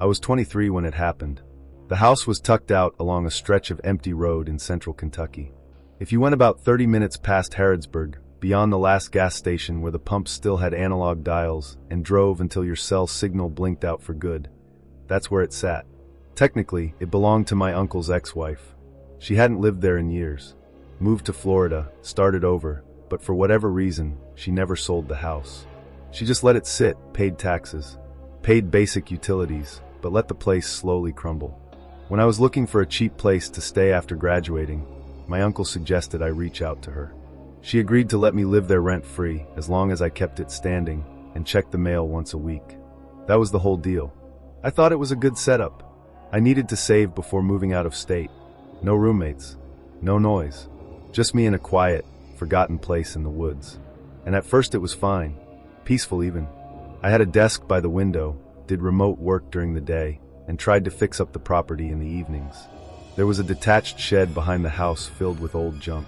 I was 23 when it happened. The house was tucked out along a stretch of empty road in central Kentucky. If you went about 30 minutes past Harrodsburg, beyond the last gas station where the pumps still had analog dials, and drove until your cell signal blinked out for good, that's where it sat. Technically, it belonged to my uncle's ex-wife. She hadn't lived there in years. Moved to Florida, started over, but for whatever reason, she never sold the house. She just let it sit, paid taxes, paid basic utilities, but let the place slowly crumble. When I was looking for a cheap place to stay after graduating, my uncle suggested I reach out to her. She agreed to let me live there rent-free as long as I kept it standing and checked the mail once a week. That was the whole deal. I thought it was a good setup. I needed to save before moving out of state. No roommates, no noise, just me in a quiet, forgotten place in the woods. And at first it was fine, peaceful even. I had a desk by the window, did remote work during the day, and tried to fix up the property in the evenings. There was a detached shed behind the house filled with old junk.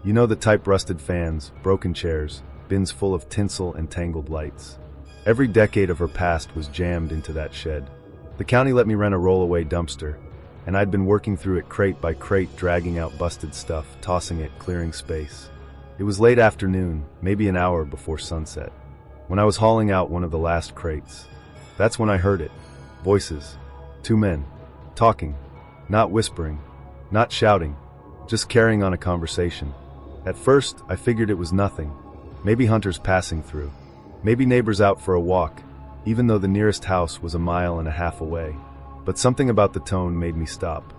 You know the type: rusted fans, broken chairs, bins full of tinsel and tangled lights. Every decade of her past was jammed into that shed. The county let me rent a rollaway dumpster, and I'd been working through it crate by crate, dragging out busted stuff, tossing it, clearing space. It was late afternoon, maybe an hour before sunset, when I was hauling out one of the last crates. That's when I heard it. Voices. 2 men. Talking. Not whispering. Not shouting. Just carrying on a conversation. At first, I figured it was nothing. Maybe hunters passing through. Maybe neighbors out for a walk, even though the nearest house was 1.5 miles away. But something about the tone made me stop.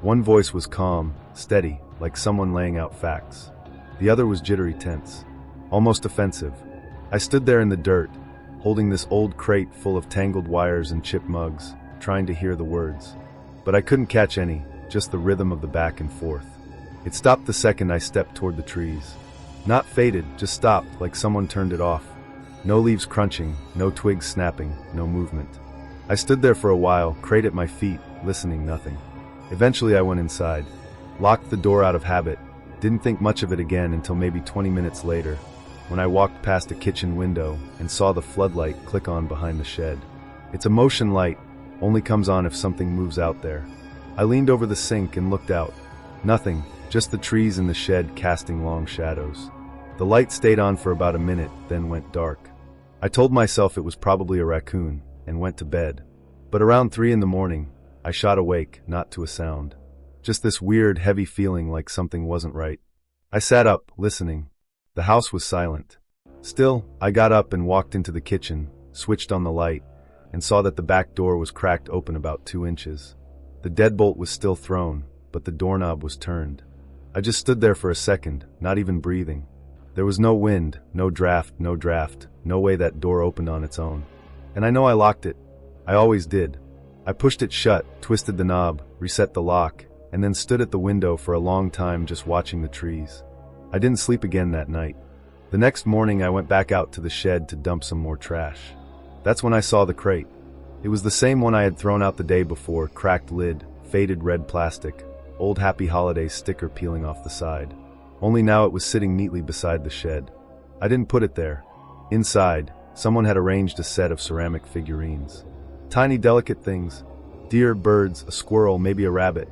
One voice was calm, steady, like someone laying out facts. The other was jittery, tense, almost offensive. I stood there in the dirt, holding this old crate full of tangled wires and chipped mugs, trying to hear the words. But I couldn't catch any, just the rhythm of the back and forth. It stopped the second I stepped toward the trees. Not faded, just stopped, like someone turned it off. No leaves crunching, no twigs snapping, no movement. I stood there for a while, crate at my feet, listening, nothing. Eventually I went inside, locked the door out of habit, didn't think much of it again until maybe 20 minutes later, when I walked past a kitchen window and saw the floodlight click on behind the shed. It's a motion light, only comes on if something moves out there. I leaned over the sink and looked out. Nothing, just the trees in the shed casting long shadows. The light stayed on for about a minute, then went dark. I told myself it was probably a raccoon, and went to bed. But around 3 in the morning, I shot awake, not to a sound. Just this weird, heavy feeling like something wasn't right. I sat up, listening. The house was silent. Still, I got up and walked into the kitchen, switched on the light, and saw that the back door was cracked open about 2 inches. The deadbolt was still thrown, but the doorknob was turned. I just stood there for a second, not even breathing. There was no wind, no draft, no way that door opened on its own. And I know I locked it. I always did. I pushed it shut, twisted the knob, reset the lock, and then stood at the window for a long time just watching the trees. I didn't sleep again that night. The next morning I went back out to the shed to dump some more trash. That's when I saw the crate. It was the same one I had thrown out the day before, cracked lid, faded red plastic, old Happy Holidays sticker peeling off the side. Only now it was sitting neatly beside the shed. I didn't put it there. Inside, someone had arranged a set of ceramic figurines. Tiny, delicate things. Deer, birds, a squirrel, maybe a rabbit.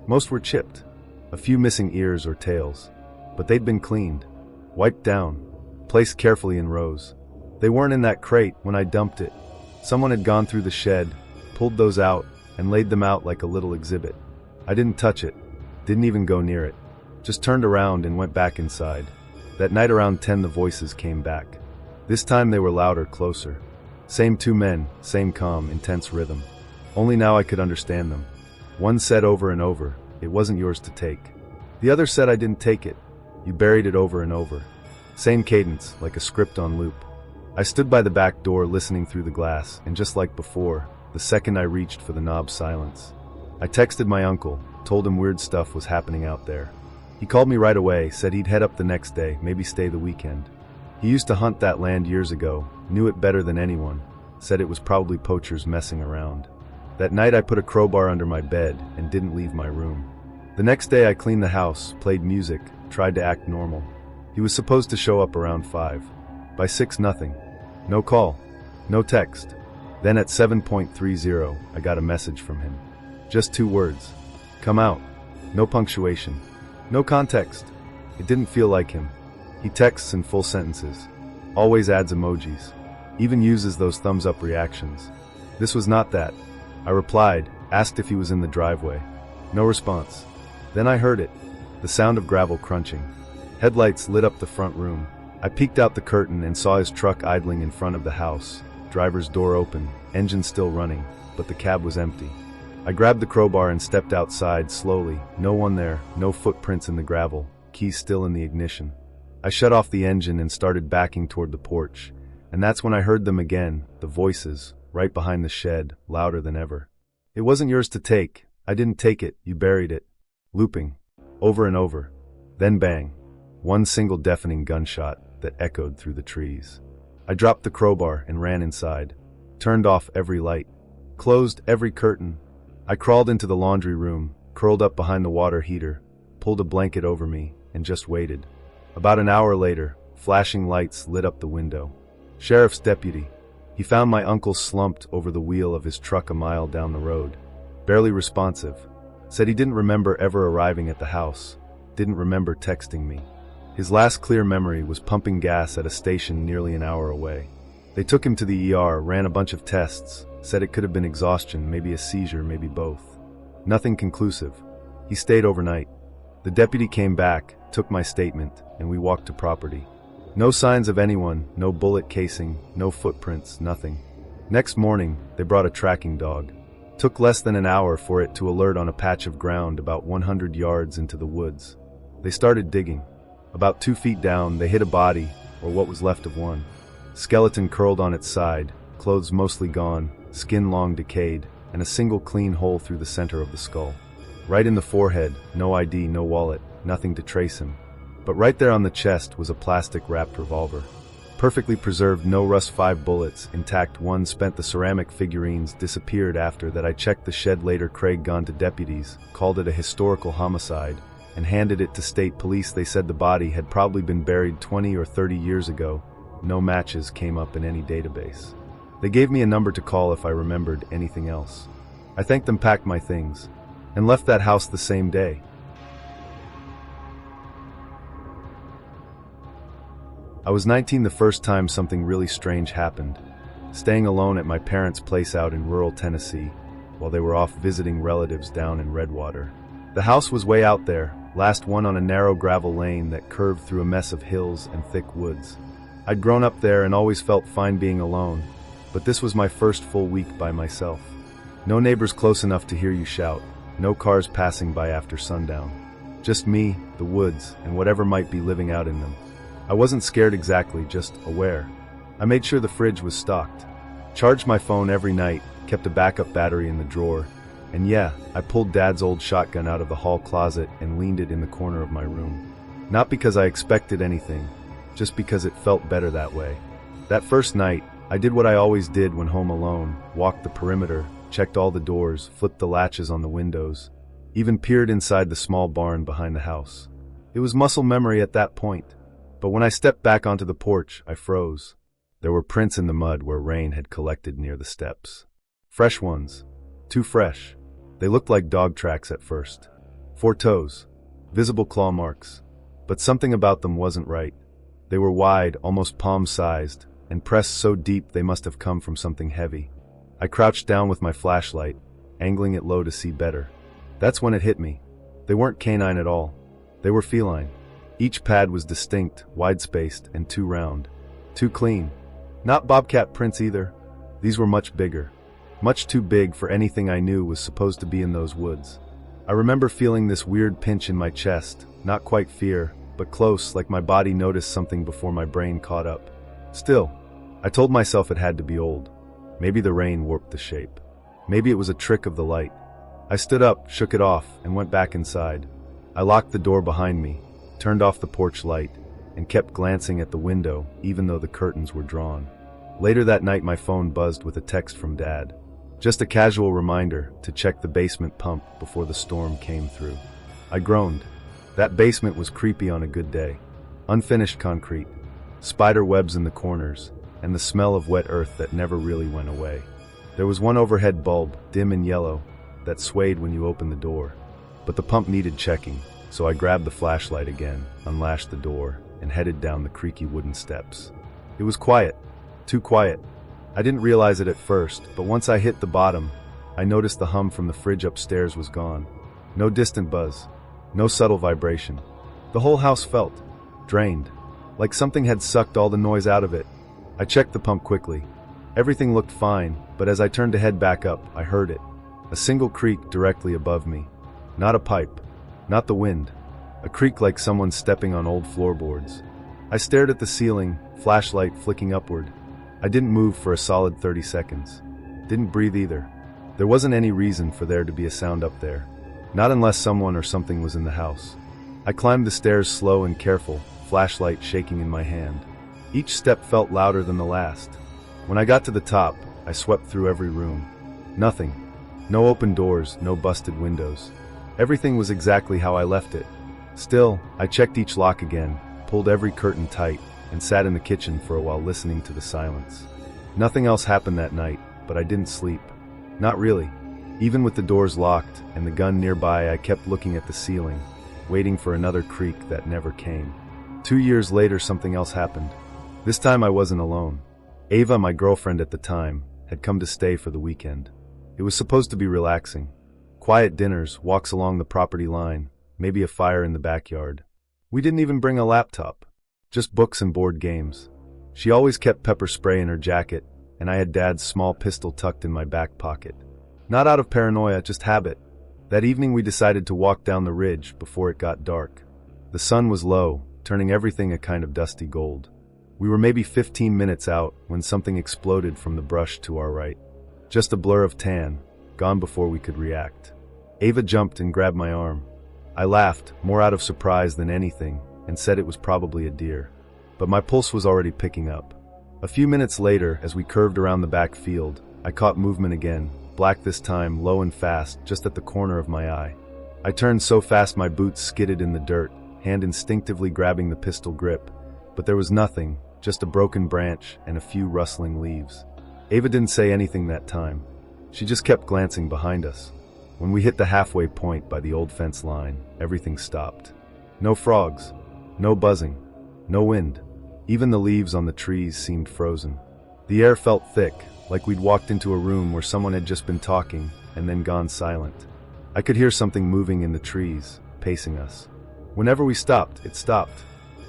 Most were chipped. A few missing ears or tails. But they'd been cleaned, wiped down, placed carefully in rows. They weren't in that crate when I dumped it. Someone had gone through the shed, pulled those out, and laid them out like a little exhibit. I didn't touch it, didn't even go near it. Just turned around and went back inside. That night around 10 the voices came back. This time they were louder, closer. Same 2 men, same calm, intense rhythm. Only now I could understand them. One said over and over, "It wasn't yours to take." The other said, "I didn't take it. You buried it," over and over. Same cadence, like a script on loop. I stood by the back door listening through the glass, and just like before, the second I reached for the knob, silence. I texted my uncle, told him weird stuff was happening out there. He called me right away, said he'd head up the next day, maybe stay the weekend. He used to hunt that land years ago, knew it better than anyone, said it was probably poachers messing around. That night I put a crowbar under my bed and didn't leave my room. The next day I cleaned the house, played music, tried to act normal. He was supposed to show up around 5. By 6 nothing. No call. No text. Then at 7:30, I got a message from him. Just 2 words. Come out. No punctuation. No context. It didn't feel like him. He texts in full sentences. Always adds emojis. Even uses those thumbs up reactions. This was not that. I replied, asked if he was in the driveway. No response. Then I heard it. The sound of gravel crunching. Headlights lit up the front room. I peeked out the curtain and saw his truck idling in front of the house. Driver's door open, engine still running, but the cab was empty. I grabbed the crowbar and stepped outside slowly. No one there, no footprints in the gravel, keys still in the ignition. I shut off the engine and started backing toward the porch, and that's when I heard them again, the voices, right behind the shed, louder than ever. It wasn't yours to take. I didn't take it, you buried it. Looping. Over and over. Then bang. One single deafening gunshot that echoed through the trees. I dropped the crowbar and ran inside. Turned off every light. Closed every curtain. I crawled into the laundry room, curled up behind the water heater, pulled a blanket over me, and just waited. About an hour later, flashing lights lit up the window. Sheriff's deputy. He found my uncle slumped over the wheel of his truck a mile down the road. Barely responsive. Said he didn't remember ever arriving at the house. Didn't remember texting me. His last clear memory was pumping gas at a station nearly an hour away. They took him to the ER, ran a bunch of tests, said it could have been exhaustion, maybe a seizure, maybe both. Nothing conclusive. He stayed overnight. The deputy came back, took my statement, and we walked to property. No signs of anyone, no bullet casing, no footprints, nothing. Next morning, they brought a tracking dog. Took less than an hour for it to alert on a patch of ground about 100 yards into the woods. They started digging. About 2 feet down, they hit a body, or what was left of one. Skeleton curled on its side, clothes mostly gone, skin long decayed, and a single clean hole through the center of the skull. Right in the forehead, no ID, no wallet, nothing to trace him. But right there on the chest was a plastic-wrapped revolver. Perfectly preserved, no rust, 5 bullets, intact. One spent. The ceramic figurines disappeared after that. I checked the shed later. Craig gone to deputies, called it a historical homicide, and handed it to state police. They said the body had probably been buried 20 or 30 years ago. No matches came up in any database. They gave me a number to call if I remembered anything else. I thanked them, packed my things, and left that house the same day. I was 19 the first time something really strange happened, staying alone at my parents' place out in rural Tennessee, while they were off visiting relatives down in Redwater. The house was way out there, last one on a narrow gravel lane that curved through a mess of hills and thick woods. I'd grown up there and always felt fine being alone, but this was my first full week by myself. No neighbors close enough to hear you shout, no cars passing by after sundown. Just me, the woods, and whatever might be living out in them. I wasn't scared exactly, just aware. I made sure the fridge was stocked. Charged my phone every night, kept a backup battery in the drawer, and yeah, I pulled Dad's old shotgun out of the hall closet and leaned it in the corner of my room. Not because I expected anything, just because it felt better that way. That first night, I did what I always did when home alone, walked the perimeter, checked all the doors, flipped the latches on the windows, even peered inside the small barn behind the house. It was muscle memory at that point. But when I stepped back onto the porch, I froze. There were prints in the mud where rain had collected near the steps. Fresh ones. Too fresh. They looked like dog tracks at first. 4 toes. Visible claw marks. But something about them wasn't right. They were wide, almost palm-sized, and pressed so deep they must have come from something heavy. I crouched down with my flashlight, angling it low to see better. That's when it hit me. They weren't canine at all. They were feline. Each pad was distinct, wide-spaced, and too round. Too clean. Not bobcat prints either. These were much bigger. Much too big for anything I knew was supposed to be in those woods. I remember feeling this weird pinch in my chest, not quite fear, but close, like my body noticed something before my brain caught up. Still, I told myself it had to be old. Maybe the rain warped the shape. Maybe it was a trick of the light. I stood up, shook it off, and went back inside. I locked the door behind me, turned off the porch light, and kept glancing at the window, even though the curtains were drawn. Later that night, my phone buzzed with a text from Dad. Just a casual reminder to check the basement pump before the storm came through. I groaned. That basement was creepy on a good day. Unfinished concrete, spider webs in the corners, and the smell of wet earth that never really went away. There was one overhead bulb, dim and yellow, that swayed when you opened the door. But the pump needed checking, so I grabbed the flashlight again, unlatched the door, and headed down the creaky wooden steps. It was quiet. Too quiet. I didn't realize it at first, but once I hit the bottom, I noticed the hum from the fridge upstairs was gone. No distant buzz. No subtle vibration. The whole house felt drained, like something had sucked all the noise out of it. I checked the pump quickly. Everything looked fine, but as I turned to head back up, I heard it. A single creak directly above me. Not a pipe. Not the wind. A creak like someone stepping on old floorboards. I stared at the ceiling, flashlight flicking upward. I didn't move for a solid 30 seconds. Didn't breathe either. There wasn't any reason for there to be a sound up there. Not unless someone or something was in the house. I climbed the stairs slow and careful, flashlight shaking in my hand. Each step felt louder than the last. When I got to the top, I swept through every room. Nothing. No open doors, no busted windows. Everything was exactly how I left it. Still, I checked each lock again, pulled every curtain tight, and sat in the kitchen for a while listening to the silence. Nothing else happened that night, but I didn't sleep. Not really. Even with the doors locked and the gun nearby, I kept looking at the ceiling, waiting for another creak that never came. 2 years later, something else happened. This time I wasn't alone. Ava, my girlfriend at the time, had come to stay for the weekend. It was supposed to be relaxing. Quiet dinners, walks along the property line, maybe a fire in the backyard. We didn't even bring a laptop. Just books and board games. She always kept pepper spray in her jacket, and I had Dad's small pistol tucked in my back pocket. Not out of paranoia, just habit. That evening we decided to walk down the ridge before it got dark. The sun was low, turning everything a kind of dusty gold. We were maybe 15 minutes out when something exploded from the brush to our right. Just a blur of tan, gone before we could react. Ava jumped and grabbed my arm. I laughed, more out of surprise than anything, and said it was probably a deer. But my pulse was already picking up. A few minutes later, as we curved around the back field, I caught movement again, black this time, low and fast, just at the corner of my eye. I turned so fast my boots skidded in the dirt, hand instinctively grabbing the pistol grip. But there was nothing, just a broken branch and a few rustling leaves. Ava didn't say anything that time. She just kept glancing behind us. When we hit the halfway point by the old fence line, everything stopped. No frogs, no buzzing, no wind. Even the leaves on the trees seemed frozen. The air felt thick, like we'd walked into a room where someone had just been talking and then gone silent. I could hear something moving in the trees, pacing us. Whenever we stopped, it stopped.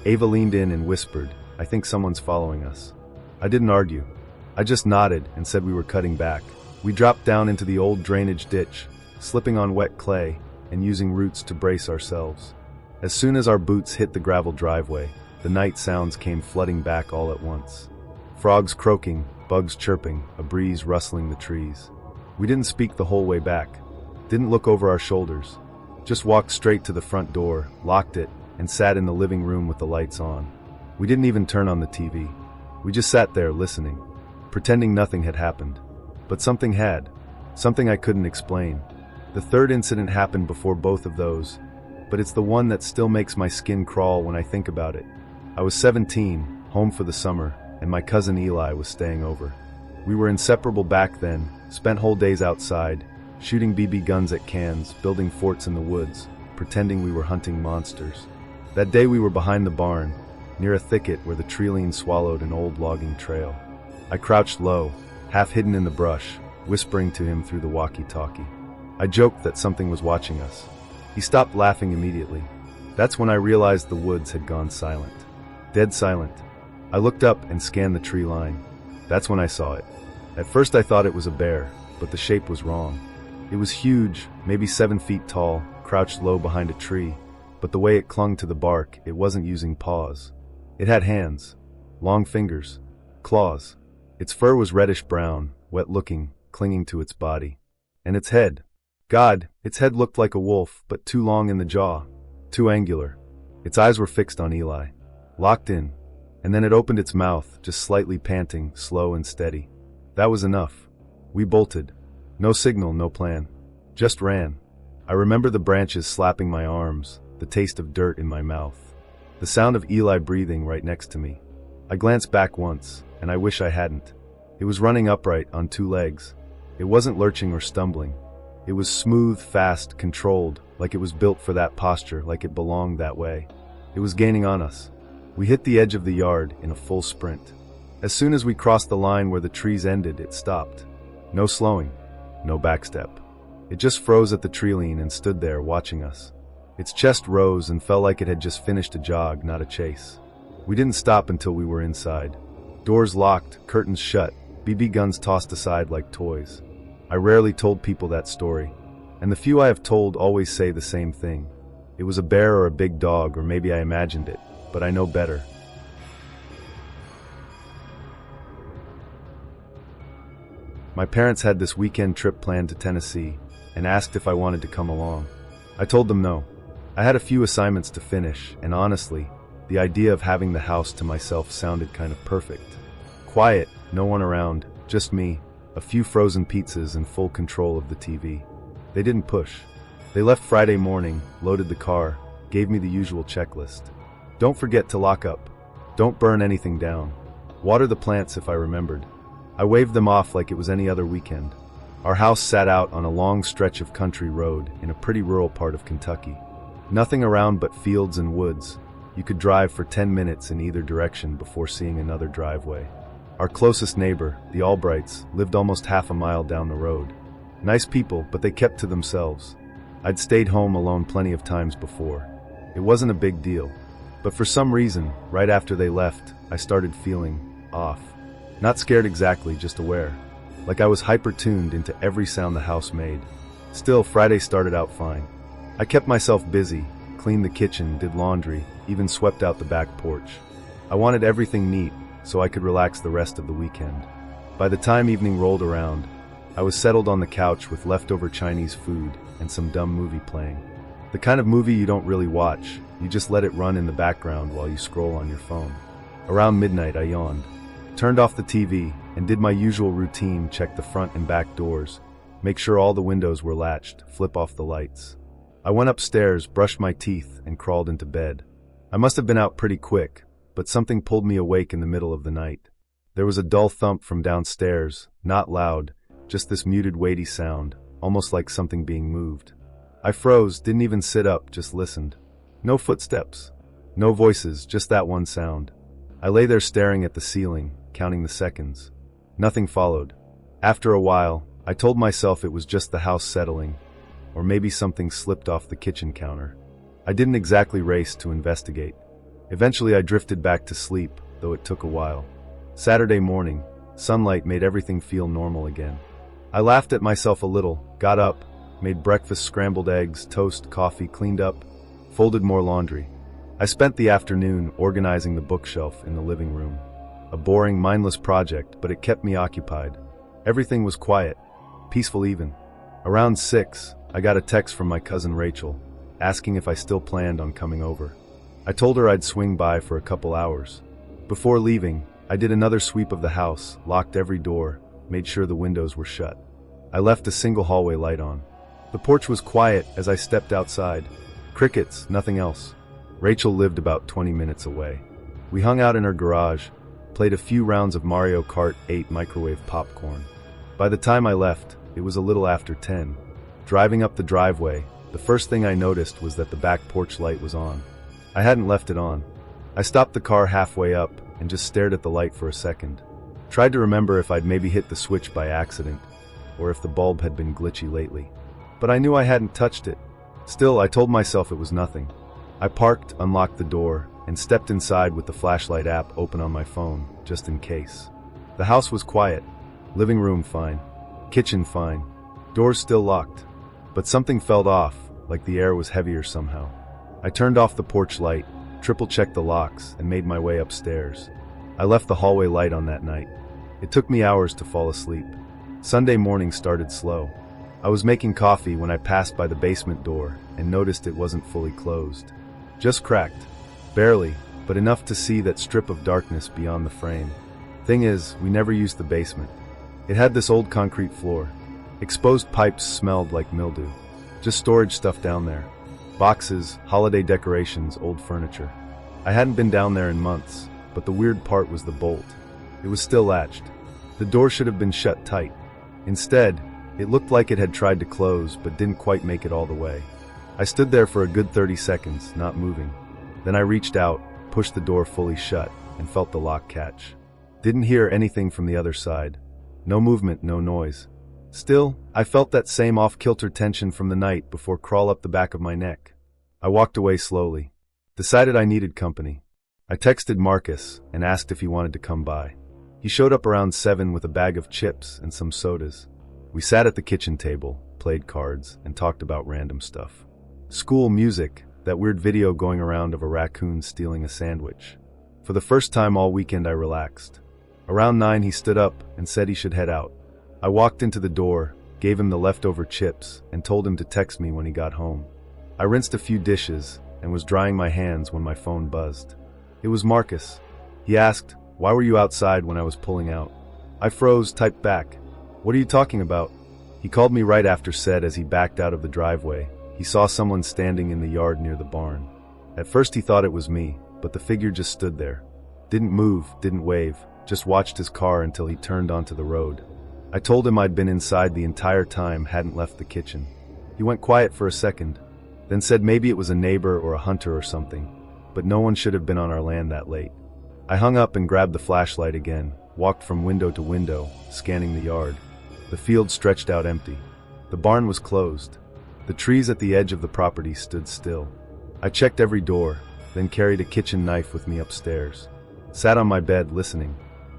Ava leaned in and whispered, "I think someone's following us." I didn't argue. I just nodded and said we were cutting back. We dropped down into the old drainage ditch, slipping on wet clay and using roots to brace ourselves. As soon as our boots hit the gravel driveway, the night sounds came flooding back all at once. Frogs croaking, bugs chirping, a breeze rustling the trees. We didn't speak the whole way back, didn't look over our shoulders, just walked straight to the front door, locked it, and sat in the living room with the lights on. We didn't even turn on the TV. We just sat there listening, pretending nothing had happened. But something had, something I couldn't explain. The third incident happened before both of those, but it's the one that still makes my skin crawl when I think about it. I was 17, home for the summer, and my cousin Eli was staying over. We were inseparable back then, spent whole days outside, shooting BB guns at cans, building forts in the woods, pretending we were hunting monsters. That day we were behind the barn, near a thicket where the treeline swallowed an old logging trail. I crouched low, half hidden in the brush, whispering to him through the walkie-talkie. I joked that something was watching us. He stopped laughing immediately. That's when I realized the woods had gone silent. Dead silent. I looked up and scanned the tree line. That's when I saw it. At first I thought it was a bear, but the shape was wrong. It was huge, maybe 7 feet tall, crouched low behind a tree, but the way it clung to the bark, it wasn't using paws. It had hands, long fingers, claws. Its fur was reddish-brown, wet-looking, clinging to its body. And its head. God, its head looked like a wolf, but too long in the jaw, too angular. Its eyes were fixed on Eli, locked in, and then it opened its mouth, just slightly panting, slow and steady. That was enough. We bolted. No signal, no plan. Just ran. I remember the branches slapping my arms, the taste of dirt in my mouth, the sound of Eli breathing right next to me. I glanced back once, and I wish I hadn't. It was running upright on 2 legs, It wasn't lurching or stumbling. It was smooth, fast, controlled, like it was built for that posture, like it belonged that way. It was gaining on us. We hit the edge of the yard in a full sprint. As soon as we crossed the line where the trees ended, it stopped. No slowing, no backstep. It just froze at the tree-line and stood there watching us. Its chest rose and felt like it had just finished a jog, not a chase. We didn't stop until we were inside. Doors locked, curtains shut, BB guns tossed aside like toys. I rarely told people that story, and the few I have told always say the same thing. It was a bear or a big dog, or maybe I imagined it, but I know better. My parents had this weekend trip planned to Tennessee and asked if I wanted to come along. I told them no. I had a few assignments to finish, and honestly, the idea of having the house to myself sounded kind of perfect. Quiet, no one around, just me, a few frozen pizzas and full control of the TV. They didn't push. They left Friday morning, loaded the car, gave me the usual checklist. Don't forget to lock up. Don't burn anything down. Water the plants if I remembered. I waved them off like it was any other weekend. Our house sat out on a long stretch of country road in a pretty rural part of Kentucky. Nothing around but fields and woods. You could drive for 10 minutes in either direction before seeing another driveway. Our closest neighbor, the Albrights, lived almost half a mile down the road. Nice people, but they kept to themselves. I'd stayed home alone plenty of times before. It wasn't a big deal. But for some reason, right after they left, I started feeling off. Not scared exactly, just aware. Like I was hyper-tuned into every sound the house made. Still, Friday started out fine. I kept myself busy, cleaned the kitchen, did laundry, even swept out the back porch. I wanted everything neat so I could relax the rest of the weekend. By the time evening rolled around, I was settled on the couch with leftover Chinese food and some dumb movie playing. The kind of movie you don't really watch, you just let it run in the background while you scroll on your phone. Around midnight, I yawned, turned off the TV, and did my usual routine: check the front and back doors, make sure all the windows were latched, flip off the lights. I went upstairs, brushed my teeth, and crawled into bed. I must have been out pretty quick, but something pulled me awake in the middle of the night. There was a dull thump from downstairs, not loud, just this muted, weighty sound, almost like something being moved. I froze, didn't even sit up, just listened. No footsteps, no voices, just that one sound. I lay there staring at the ceiling, counting the seconds. Nothing followed. After a while, I told myself it was just the house settling, or maybe something slipped off the kitchen counter. I didn't exactly race to investigate. Eventually I drifted back to sleep, though it took a while. Saturday morning, sunlight made everything feel normal again. I laughed at myself a little, got up, made breakfast, scrambled eggs, toast, coffee, cleaned up, folded more laundry. I spent the afternoon organizing the bookshelf in the living room. A boring, mindless project, but it kept me occupied. Everything was quiet, peaceful even. Around 6, I got a text from my cousin Rachel, asking if I still planned on coming over. I told her I'd swing by for a couple hours. Before leaving, I did another sweep of the house, locked every door, made sure the windows were shut. I left a single hallway light on. The porch was quiet as I stepped outside. Crickets, nothing else. Rachel lived about 20 minutes away. We hung out in her garage, played a few rounds of Mario Kart, ate microwave popcorn. By the time I left, it was a little after 10. Driving up the driveway, the first thing I noticed was that the back porch light was on. I hadn't left it on. I stopped the car halfway up and just stared at the light for a second. Tried to remember if I'd maybe hit the switch by accident, or if the bulb had been glitchy lately. But I knew I hadn't touched it. Still, I told myself it was nothing. I parked, unlocked the door, and stepped inside with the flashlight app open on my phone, just in case. The house was quiet. Living room fine. Kitchen fine. Doors still locked. But something felt off, like the air was heavier somehow. I turned off the porch light, triple-checked the locks, and made my way upstairs. I left the hallway light on that night. It took me hours to fall asleep. Sunday morning started slow. I was making coffee when I passed by the basement door and noticed it wasn't fully closed. Just cracked. Barely, but enough to see that strip of darkness beyond the frame. Thing is, we never used the basement. It had this old concrete floor. Exposed pipes smelled like mildew. Just storage stuff down there. Boxes, holiday decorations, old furniture. I hadn't been down there in months, but the weird part was the bolt. It was still latched. The door should have been shut tight. Instead, it looked like it had tried to close but didn't quite make it all the way. I stood there for a good 30 seconds, not moving. Then I reached out, pushed the door fully shut, and felt the lock catch. Didn't hear anything from the other side. No movement, no noise. Still, I felt that same off-kilter tension from the night before crawl up the back of my neck. I walked away slowly. Decided I needed company. I texted Marcus and asked if he wanted to come by. He showed up around 7 with a bag of chips and some sodas. We sat at the kitchen table, played cards, and talked about random stuff. School, music, that weird video going around of a raccoon stealing a sandwich. For the first time all weekend I relaxed. Around 9 he stood up and said he should head out. I walked into the door, gave him the leftover chips, and told him to text me when he got home. I rinsed a few dishes and was drying my hands when my phone buzzed. It was Marcus. He asked, "Why were you outside when I was pulling out?" I froze, typed back, "What are you talking about?" He called me right after, said as he backed out of the driveway, he saw someone standing in the yard near the barn. At first he thought it was me, but the figure just stood there. Didn't move, didn't wave, just watched his car until he turned onto the road. I told him I'd been inside the entire time, hadn't left the kitchen. He went quiet for a second, then said maybe it was a neighbor or a hunter or something, but no one should have been on our land that late. I hung up and grabbed the flashlight again, walked from window to window, scanning the yard. The field stretched out empty. The barn was closed. The trees at the edge of the property stood still. I checked every door, then carried a kitchen knife with me upstairs. Sat on my bed listening.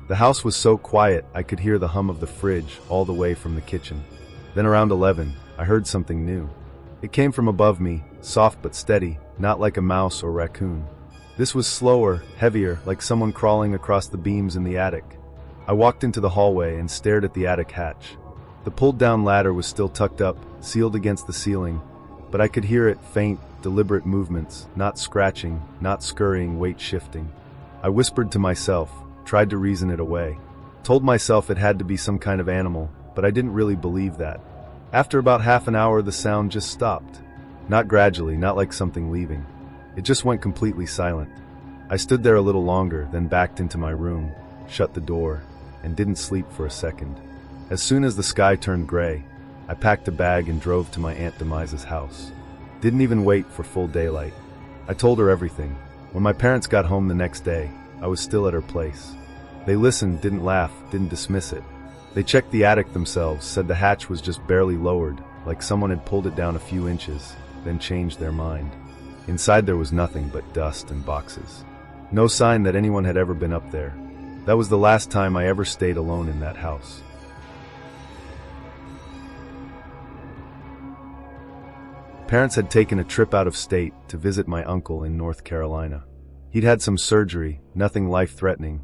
The house was so quiet I could hear the hum of the fridge all the way from the kitchen. Then around 11, I heard something new. It came from above me, soft but steady, not like a mouse or raccoon. This was slower, heavier, like someone crawling across the beams in the attic. I walked into the hallway and stared at the attic hatch. The pulled-down ladder was still tucked up, sealed against the ceiling, but I could hear it, faint, deliberate movements, not scratching, not scurrying, weight shifting. I whispered to myself, tried to reason it away. Told myself it had to be some kind of animal, but I didn't really believe that. After about half an hour, the sound just stopped. Not gradually, not like something leaving. It just went completely silent. I stood there a little longer, then backed into my room, shut the door, and didn't sleep for a second. As soon as the sky turned gray, I packed a bag and drove to my Aunt Demise's house. Didn't even wait for full daylight. I told her everything. When my parents got home the next day, I was still at her place. They listened, didn't laugh, didn't dismiss it. They checked the attic themselves, said the hatch was just barely lowered, like someone had pulled it down a few inches, then changed their mind. Inside there was nothing but dust and boxes. No sign that anyone had ever been up there. That was the last time I ever stayed alone in that house. Parents had taken a trip out of state to visit my uncle in North Carolina. He'd had some surgery, nothing life-threatening,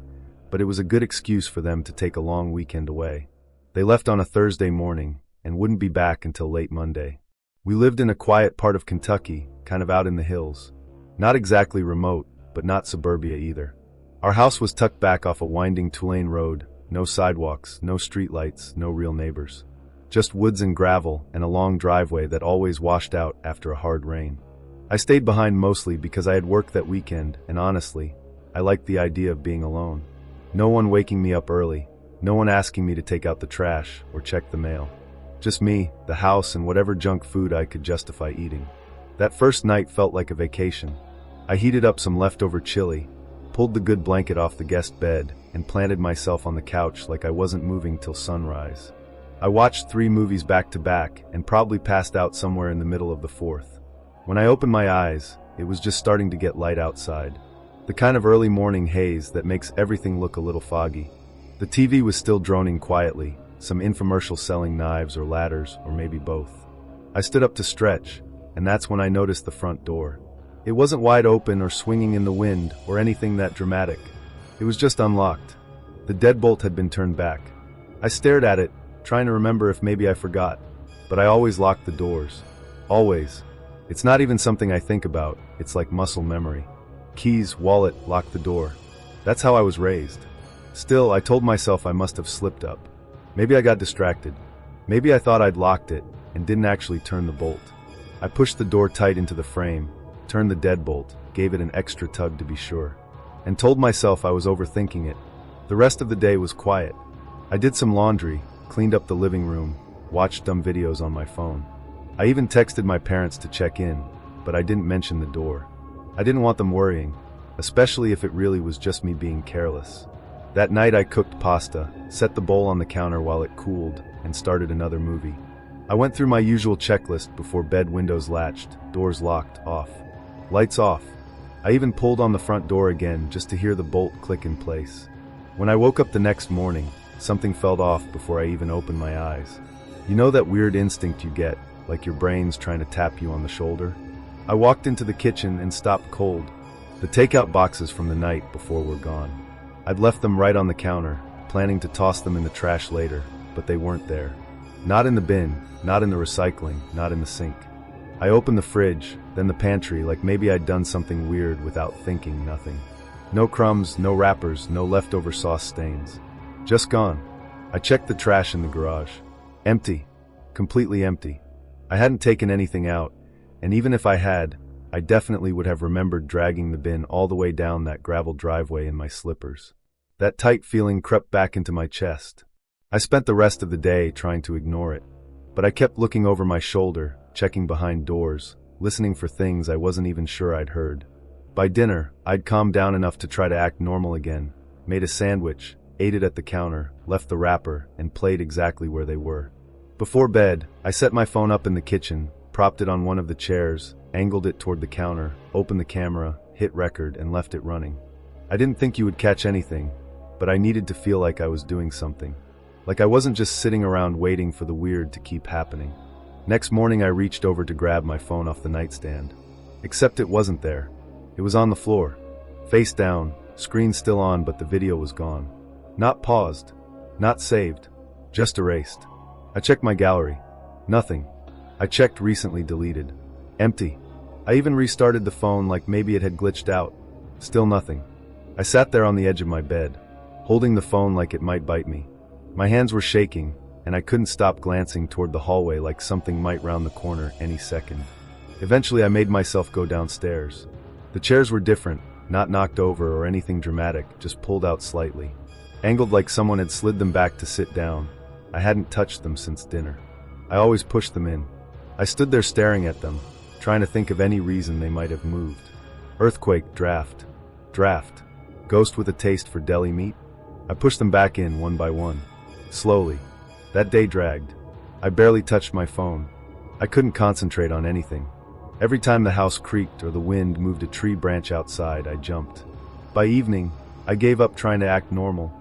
but it was a good excuse for them to take a long weekend away. They left on a Thursday morning and wouldn't be back until late Monday. We lived in a quiet part of Kentucky, kind of out in the hills. Not exactly remote, but not suburbia either. Our house was tucked back off a winding two-lane road, no sidewalks, no streetlights, no real neighbors. Just woods and gravel and a long driveway that always washed out after a hard rain. I stayed behind mostly because I had work that weekend, and honestly, I liked the idea of being alone. No one waking me up early, no one asking me to take out the trash or check the mail. Just me, the house, and whatever junk food I could justify eating. That first night felt like a vacation. I heated up some leftover chili, pulled the good blanket off the guest bed, and planted myself on the couch like I wasn't moving till sunrise. I watched 3 movies back to back and probably passed out somewhere in the middle of the 4th. When I opened my eyes, it was just starting to get light outside. The kind of early morning haze that makes everything look a little foggy. The TV was still droning quietly, some infomercial selling knives or ladders, or maybe both. I stood up to stretch, and that's when I noticed the front door. It wasn't wide open or swinging in the wind or anything that dramatic. It was just unlocked. The deadbolt had been turned back. I stared at it, trying to remember if maybe I forgot, but I always locked the doors. Always. It's not even something I think about, it's like muscle memory. Keys, wallet, lock the door. That's how I was raised. Still, I told myself I must have slipped up. Maybe I got distracted. Maybe I thought I'd locked it and didn't actually turn the bolt. I pushed the door tight into the frame, turned the deadbolt, gave it an extra tug to be sure, and told myself I was overthinking it. The rest of the day was quiet. I did some laundry, cleaned up the living room, watched dumb videos on my phone. I even texted my parents to check in, but I didn't mention the door. I didn't want them worrying, especially if it really was just me being careless. That night I cooked pasta, set the bowl on the counter while it cooled, and started another movie. I went through my usual checklist before bed: windows latched, doors locked, off, lights off. I even pulled on the front door again just to hear the bolt click in place. When I woke up the next morning, something felt off before I even opened my eyes. You know that weird instinct you get, like your brain's trying to tap you on the shoulder? I walked into the kitchen and stopped cold. The takeout boxes from the night before were gone. I'd left them right on the counter, planning to toss them in the trash later, but they weren't there. Not in the bin, not in the recycling, not in the sink. I opened the fridge, then the pantry, like maybe I'd done something weird without thinking. Nothing. No crumbs, no wrappers, no leftover sauce stains. Just gone. I checked the trash in the garage. Empty. Completely empty. I hadn't taken anything out, and even if I had, I definitely would have remembered dragging the bin all the way down that gravel driveway in my slippers. That tight feeling crept back into my chest. I spent the rest of the day trying to ignore it, but I kept looking over my shoulder, checking behind doors, listening for things I wasn't even sure I'd heard. By dinner, I'd calmed down enough to try to act normal again, made a sandwich, ate it at the counter, left the wrapper, and played exactly where they were. Before bed, I set my phone up in the kitchen, propped it on one of the chairs, angled it toward the counter, opened the camera, hit record, and left it running. I didn't think you would catch anything, but I needed to feel like I was doing something. Like I wasn't just sitting around waiting for the weird to keep happening. Next morning I reached over to grab my phone off the nightstand. Except it wasn't there. It was on the floor. Face down, screen still on, but the video was gone. Not paused. Not saved. Just erased. I checked my gallery. Nothing. I checked recently deleted. Empty. I even restarted the phone like maybe it had glitched out. Still nothing. I sat there on the edge of my bed, holding the phone like it might bite me. My hands were shaking, and I couldn't stop glancing toward the hallway like something might round the corner any second. Eventually I made myself go downstairs. The chairs were different, not knocked over or anything dramatic, just pulled out slightly. Angled like someone had slid them back to sit down. I hadn't touched them since dinner. I always pushed them in. I stood there staring at them, trying to think of any reason they might have moved. Earthquake, draft. Draft. Ghost with a taste for deli meat? I pushed them back in one by one. Slowly. That day dragged. I barely touched my phone. I couldn't concentrate on anything. Every time the house creaked or the wind moved a tree branch outside, I jumped. By evening, I gave up trying to act normal.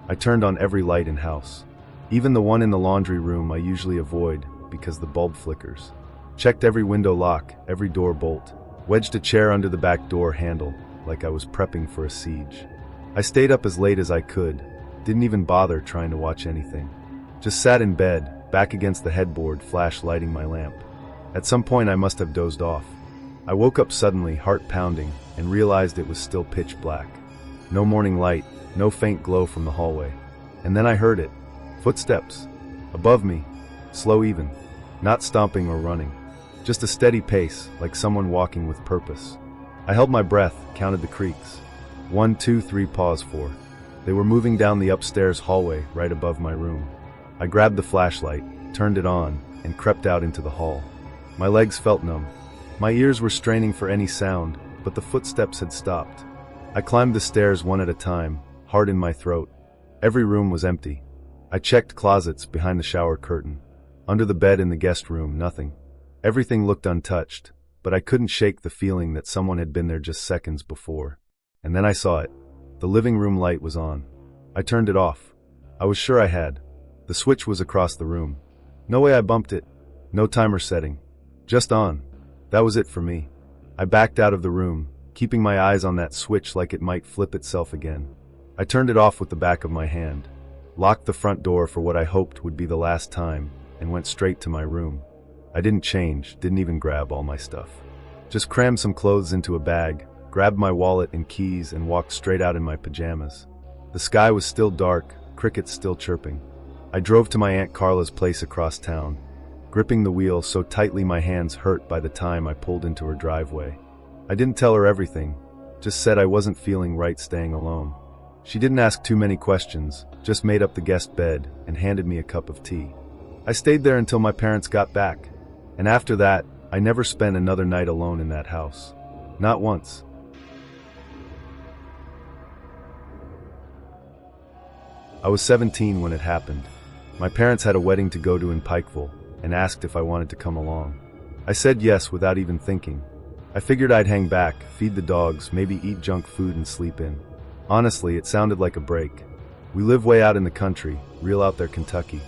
I turned on every light in house. Even the one in the laundry room I usually avoid because the bulb flickers. Checked every window lock, every door bolt. Wedged a chair under the back door handle, like I was prepping for a siege. I stayed up as late as I could. Didn't even bother trying to watch anything. Just sat in bed, back against the headboard, flash lighting my lamp. At some point I must have dozed off. I woke up suddenly, heart pounding, and realized it was still pitch black. No morning light, no faint glow from the hallway. And then I heard it. Footsteps. Above me. Slow even. Not stomping or running. Just a steady pace, like someone walking with purpose. I held my breath, counted the creaks. 1, 2, 3, pause, 4. They were moving down the upstairs hallway, right above my room. I grabbed the flashlight, turned it on, and crept out into the hall. My legs felt numb. My ears were straining for any sound, but the footsteps had stopped. I climbed the stairs one at a time, heart in my throat. Every room was empty. I checked closets behind the shower curtain. Under the bed in the guest room, nothing. Everything looked untouched, but I couldn't shake the feeling that someone had been there just seconds before. And then I saw it. The living room light was on. I turned it off. I was sure I had. The switch was across the room. No way I bumped it. No timer setting. Just on. That was it for me. I backed out of the room, keeping my eyes on that switch like it might flip itself again. I turned it off with the back of my hand, locked the front door for what I hoped would be the last time, and went straight to my room. I didn't change, didn't even grab all my stuff. Just crammed some clothes into a bag, grabbed my wallet and keys, and walked straight out in my pajamas. The sky was still dark, crickets still chirping. I drove to my Aunt Carla's place across town, gripping the wheel so tightly my hands hurt by the time I pulled into her driveway. I didn't tell her everything, just said I wasn't feeling right staying alone. She didn't ask too many questions, just made up the guest bed and handed me a cup of tea. I stayed there until my parents got back, and after that, I never spent another night alone in that house. Not once. I was 17 when it happened. My parents had a wedding to go to in Pikeville and asked if I wanted to come along. I said yes without even thinking. I figured I'd hang back, feed the dogs, maybe eat junk food and sleep in. Honestly, it sounded like a break. We live way out in the country, real out there Kentucky.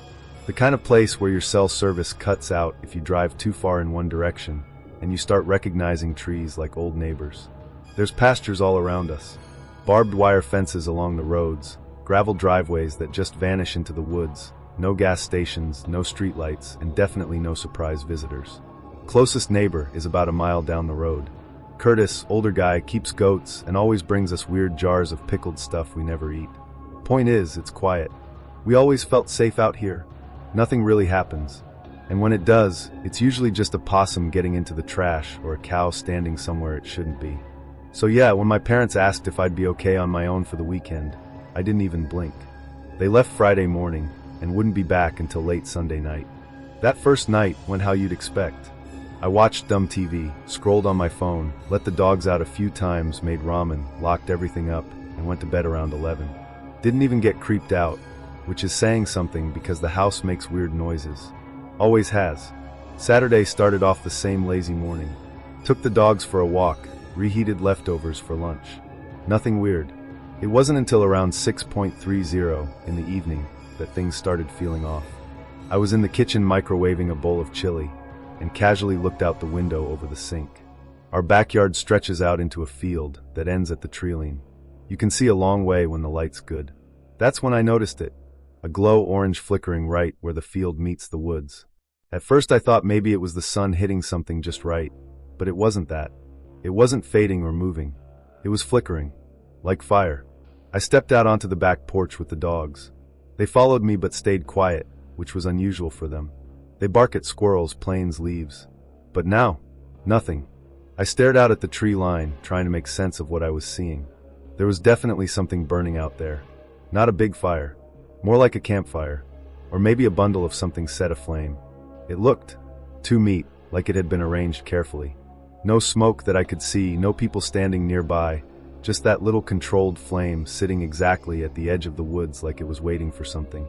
The kind of place where your cell service cuts out if you drive too far in one direction, and you start recognizing trees like old neighbors. There's pastures all around us, barbed wire fences along the roads, gravel driveways that just vanish into the woods, no gas stations, no streetlights, and definitely no surprise visitors. Closest neighbor is about a mile down the road. Curtis, older guy, keeps goats and always brings us weird jars of pickled stuff we never eat. Point is, it's quiet. We always felt safe out here. Nothing really happens. And when it does, it's usually just a possum getting into the trash or a cow standing somewhere it shouldn't be. So yeah, when my parents asked if I'd be okay on my own for the weekend, I didn't even blink. They left Friday morning and wouldn't be back until late Sunday night. That first night went how you'd expect. I watched dumb TV, scrolled on my phone, let the dogs out a few times, made ramen, locked everything up, and went to bed around 11. Didn't even get creeped out, which is saying something because the house makes weird noises. Always has. Saturday started off the same lazy morning. Took the dogs for a walk, reheated leftovers for lunch. Nothing weird. It wasn't until around 6:30 in the evening that things started feeling off. I was in the kitchen microwaving a bowl of chili and casually looked out the window over the sink. Our backyard stretches out into a field that ends at the treeline. You can see a long way when the light's good. That's when I noticed it. A glow orange flickering right where the field meets the woods. At first I thought maybe it was the sun hitting something just right, but it wasn't that. It wasn't fading or moving. It was flickering, like fire. I stepped out onto the back porch with the dogs. They followed me but stayed quiet, which was unusual for them. They bark at squirrels, planes, leaves. But now, nothing. I stared out at the tree line, trying to make sense of what I was seeing. There was definitely something burning out there. Not a big fire, more like a campfire, or maybe a bundle of something set aflame. It looked too neat, like it had been arranged carefully. No smoke that I could see, no people standing nearby, just that little controlled flame sitting exactly at the edge of the woods like it was waiting for something.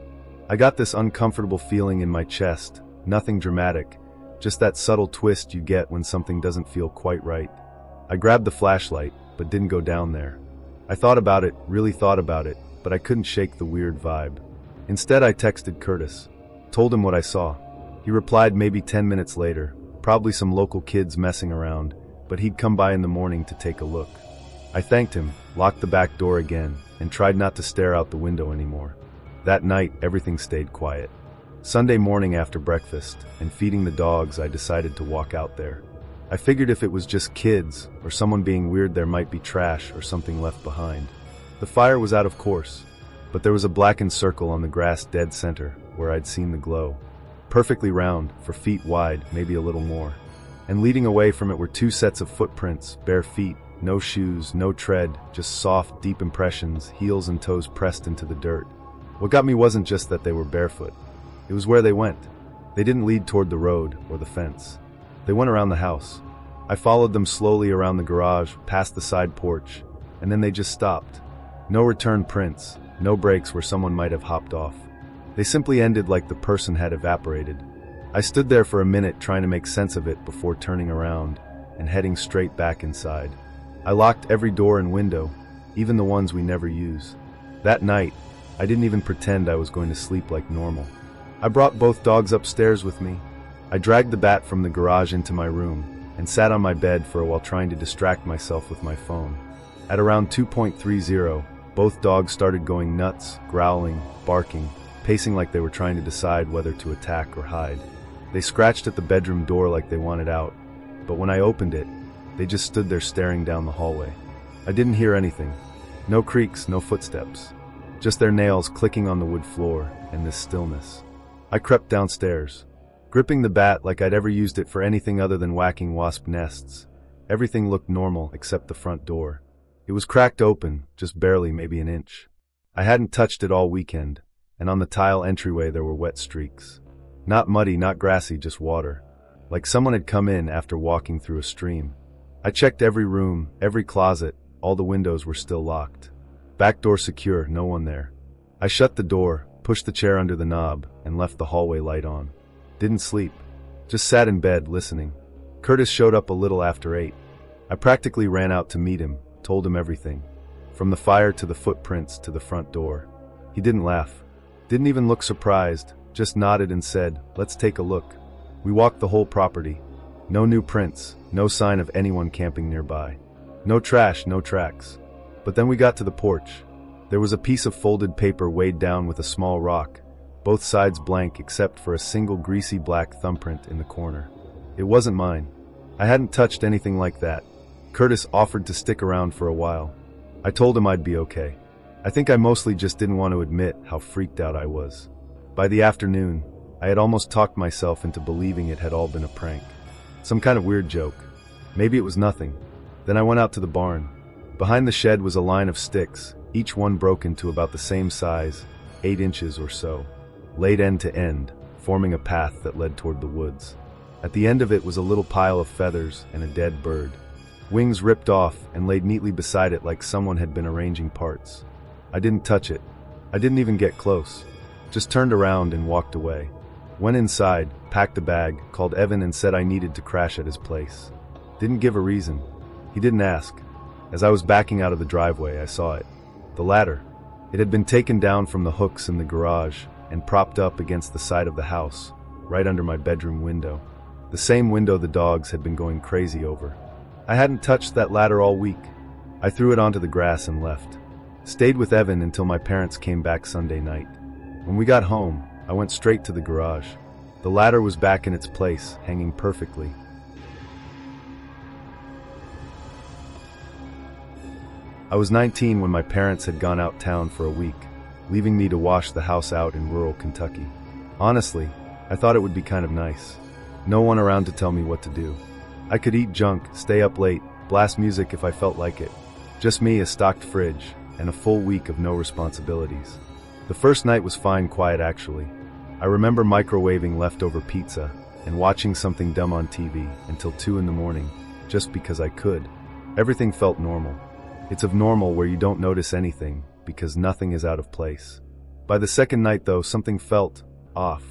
I got this uncomfortable feeling in my chest. Nothing dramatic, just that subtle twist you get when something doesn't feel quite right. I grabbed the flashlight, but didn't go down there. I thought about it, really thought about it, but I couldn't shake the weird vibe. Instead, I texted Curtis, told him what I saw. He replied maybe 10 minutes later, probably some local kids messing around, but he'd come by in the morning to take a look. I thanked him, locked the back door again, and tried not to stare out the window anymore. That night, everything stayed quiet. Sunday morning after breakfast and feeding the dogs, I decided to walk out there. I figured if it was just kids or someone being weird, there might be trash or something left behind. The fire was out, of course, but there was a blackened circle on the grass dead center where I'd seen the glow. Perfectly round, for feet wide, maybe a little more. And leading away from it were two sets of footprints, bare feet, no shoes, no tread, just soft, deep impressions, heels and toes pressed into the dirt. What got me wasn't just that they were barefoot. It was where they went. They didn't lead toward the road or the fence. They went around the house. I followed them slowly around the garage, past the side porch, and then they just stopped. No return prints, no breaks where someone might have hopped off. They simply ended like the person had evaporated. I stood there for a minute trying to make sense of it before turning around and heading straight back inside. I locked every door and window, even the ones we never use. That night, I didn't even pretend I was going to sleep like normal. I brought both dogs upstairs with me. I dragged the bat from the garage into my room and sat on my bed for a while trying to distract myself with my phone. At around 2:30, both dogs started going nuts, growling, barking, pacing like they were trying to decide whether to attack or hide. They scratched at the bedroom door like they wanted out, but when I opened it, they just stood there staring down the hallway. I didn't hear anything. No creaks, no footsteps. Just their nails clicking on the wood floor and this stillness. I crept downstairs, gripping the bat like I'd ever used it for anything other than whacking wasp nests. Everything looked normal except the front door. It was cracked open, just barely, maybe an inch. I hadn't touched it all weekend, and on the tile entryway there were wet streaks. Not muddy, not grassy, just water. Like someone had come in after walking through a stream. I checked every room, every closet, all the windows were still locked. Back door secure, no one there. I shut the door, pushed the chair under the knob, and left the hallway light on. Didn't sleep. Just sat in bed, listening. Curtis showed up a little after 8. I practically ran out to meet him, told him everything. From the fire to the footprints to the front door. He didn't laugh. Didn't even look surprised, just nodded and said, "Let's take a look." We walked the whole property. No new prints, no sign of anyone camping nearby. No trash, no tracks. But then we got to the porch. There was a piece of folded paper weighed down with a small rock, both sides blank except for a single greasy black thumbprint in the corner. It wasn't mine. I hadn't touched anything like that. Curtis offered to stick around for a while. I told him I'd be okay. I think I mostly just didn't want to admit how freaked out I was. By the afternoon, I had almost talked myself into believing it had all been a prank. Some kind of weird joke. Maybe it was nothing. Then I went out to the barn. Behind the shed was a line of sticks, each one broken to about the same size, 8 inches or so, laid end to end, forming a path that led toward the woods. At the end of it was a little pile of feathers and a dead bird. Wings ripped off and laid neatly beside it like someone had been arranging parts. I didn't touch it. I didn't even get close. Just turned around and walked away. Went inside, packed a bag, called Evan and said I needed to crash at his place. Didn't give a reason. He didn't ask. As I was backing out of the driveway, I saw it. The ladder. It had been taken down from the hooks in the garage and propped up against the side of the house, right under my bedroom window. The same window the dogs had been going crazy over. I hadn't touched that ladder all week. I threw it onto the grass and left. Stayed with Evan until my parents came back Sunday night. When we got home, I went straight to the garage. The ladder was back in its place, hanging perfectly. I was 19 when my parents had gone out town for a week, leaving me to wash the house out in rural Kentucky. Honestly, I thought it would be kind of nice. No one around to tell me what to do. I could eat junk, stay up late, blast music if I felt like it. Just me, a stocked fridge, and a full week of no responsibilities. The first night was fine, quiet actually. I remember microwaving leftover pizza and watching something dumb on TV until 2 in the morning, just because I could. Everything felt normal. It's of normal where you don't notice anything, because nothing is out of place. By the second night though, something felt off.